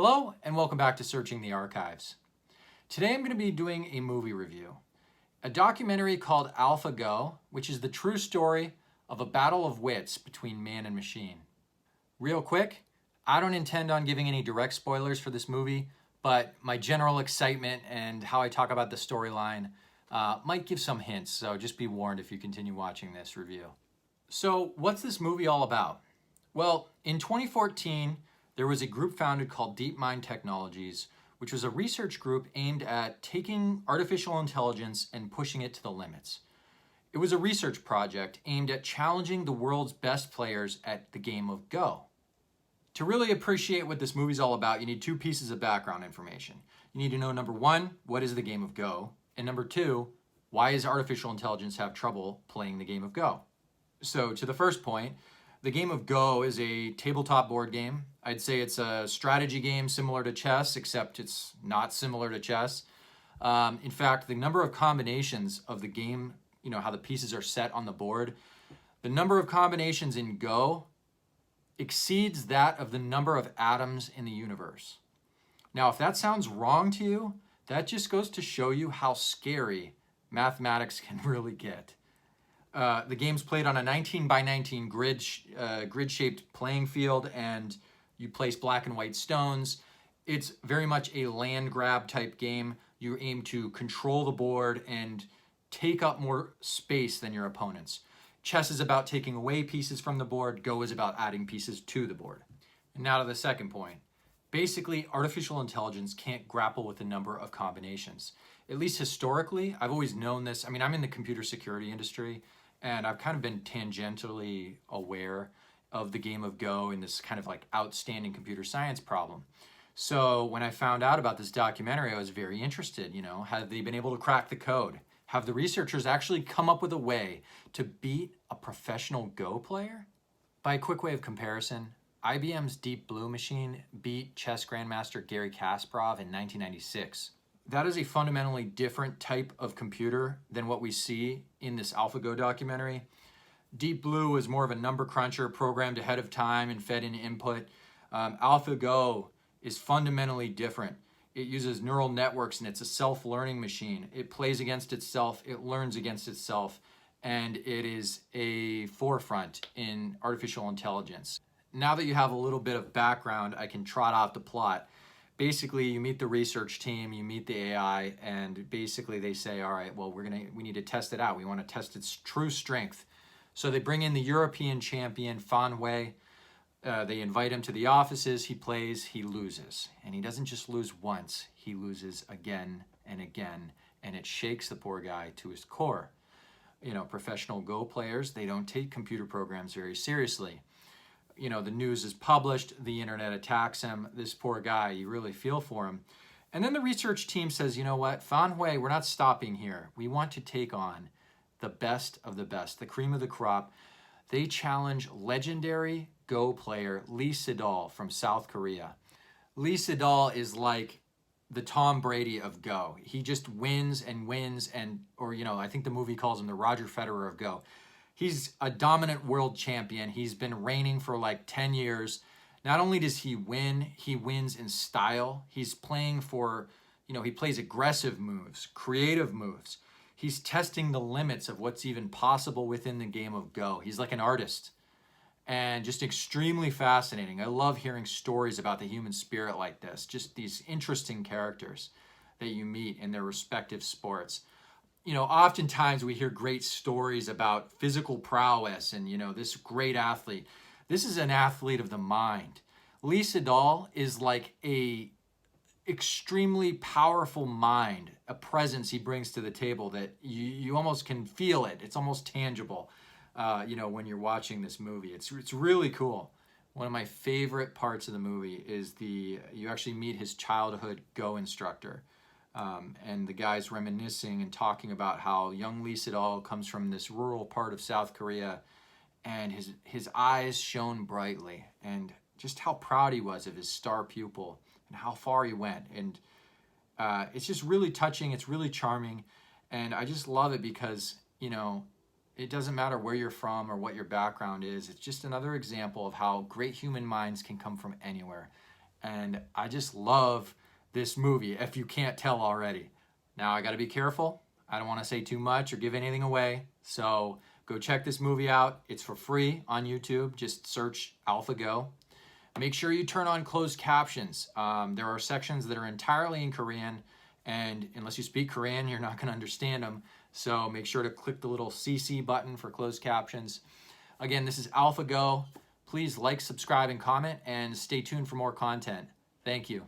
Hello and welcome back to Searching the Archives. Today I'm going to be doing a movie review. A documentary called AlphaGo, which is the true story of a battle of wits between man and machine. Real quick, I don't intend on giving any direct spoilers for this movie, but my general excitement and how I talk about the storyline might give some hints, so just be warned if you continue watching this review. So what's this movie all about? Well, in 2014, there was a group founded called DeepMind Technologies, which was a research group aimed at taking artificial intelligence and pushing it to the limits. It was a research project aimed at challenging the world's best players at the game of Go. To really appreciate what this movie's all about, you need two pieces of background information. You need to know, number one, what is the game of Go? And number two, why does artificial intelligence have trouble playing the game of Go? So to the first point, the game of Go is a tabletop board game. I'd say it's a strategy game similar to chess, except it's not similar to chess. In fact, the number of combinations of the game, how the pieces are set on the board, the number of combinations in Go exceeds that of the number of atoms in the universe. Now, if that sounds wrong to you, that just goes to show you how scary mathematics can really get. The game's played on a 19 by 19 grid-shaped playing field, and you place black and white stones. It's very much a land grab type game. You aim to control the board and take up more space than your opponents. Chess is about taking away pieces from the board. Go is about adding pieces to the board. And now to the second point. Basically, artificial intelligence can't grapple with the number of combinations. At least historically, I've always known this. I'm in the computer security industry, and I've kind of been tangentially aware of the game of Go and this kind of like outstanding computer science problem. So when I found out about this documentary, I was very interested. Have they been able to crack the code? Have the researchers actually come up with a way to beat a professional Go player? By a quick way of comparison, IBM's Deep Blue machine beat chess grandmaster Garry Kasparov in 1996. That is a fundamentally different type of computer than what we see in this AlphaGo documentary. Deep Blue is more of a number cruncher programmed ahead of time and fed in input. AlphaGo is fundamentally different. It uses neural networks and it's a self-learning machine. It plays against itself, it learns against itself, and it is a forefront in artificial intelligence. Now that you have a little bit of background, I can trot out the plot. Basically, you meet the research team, you meet the AI, and basically they say, all right, well, we need to test it out. We want to test its true strength. So they bring in the European champion, Fan Hui. They invite him to the offices. He plays, he loses. And he doesn't just lose once, he loses again and again, and it shakes the poor guy to his core. Professional Go players, they don't take computer programs very seriously. The news is published, the internet attacks him. This poor guy, you really feel for him. And then the research team says, you know what, Fan Hui, we're not stopping here. We want to take on the best of the best, the cream of the crop. They challenge legendary Go player Lee Sedol from South Korea. Lee Sedol is like the Tom Brady of Go. He just wins and wins, I think the movie calls him the Roger Federer of Go. He's a dominant world champion. He's been reigning for like 10 years. Not only does he win, he wins in style. He's playing for, he plays aggressive moves, creative moves. He's testing the limits of what's even possible within the game of Go. He's like an artist and just extremely fascinating. I love hearing stories about the human spirit like this, just these interesting characters that you meet in their respective sports. Oftentimes we hear great stories about physical prowess and, this great athlete. This is an athlete of the mind. Lee Sedol is like a extremely powerful mind, a presence he brings to the table that you almost can feel it. It's almost tangible, when you're watching this movie. It's really cool. One of my favorite parts of the movie is you actually meet his childhood Go instructor. And the guy's reminiscing and talking about how young Lee Sedol comes from this rural part of South Korea, and his eyes shone brightly, and just how proud he was of his star pupil and how far he went. And it's just really touching. It's really charming, and I just love it because it doesn't matter where you're from or what your background is. It's just another example of how great human minds can come from anywhere. And I just love this movie, if you can't tell already. Now, I got to be careful. I don't want to say too much or give anything away. So go check this movie out. It's for free on YouTube. Just search AlphaGo. Make sure you turn on closed captions. There are sections that are entirely in Korean, and unless you speak Korean, you're not going to understand them. So make sure to click the little CC button for closed captions. Again, this is AlphaGo. Please like, subscribe, and comment, and stay tuned for more content. Thank you.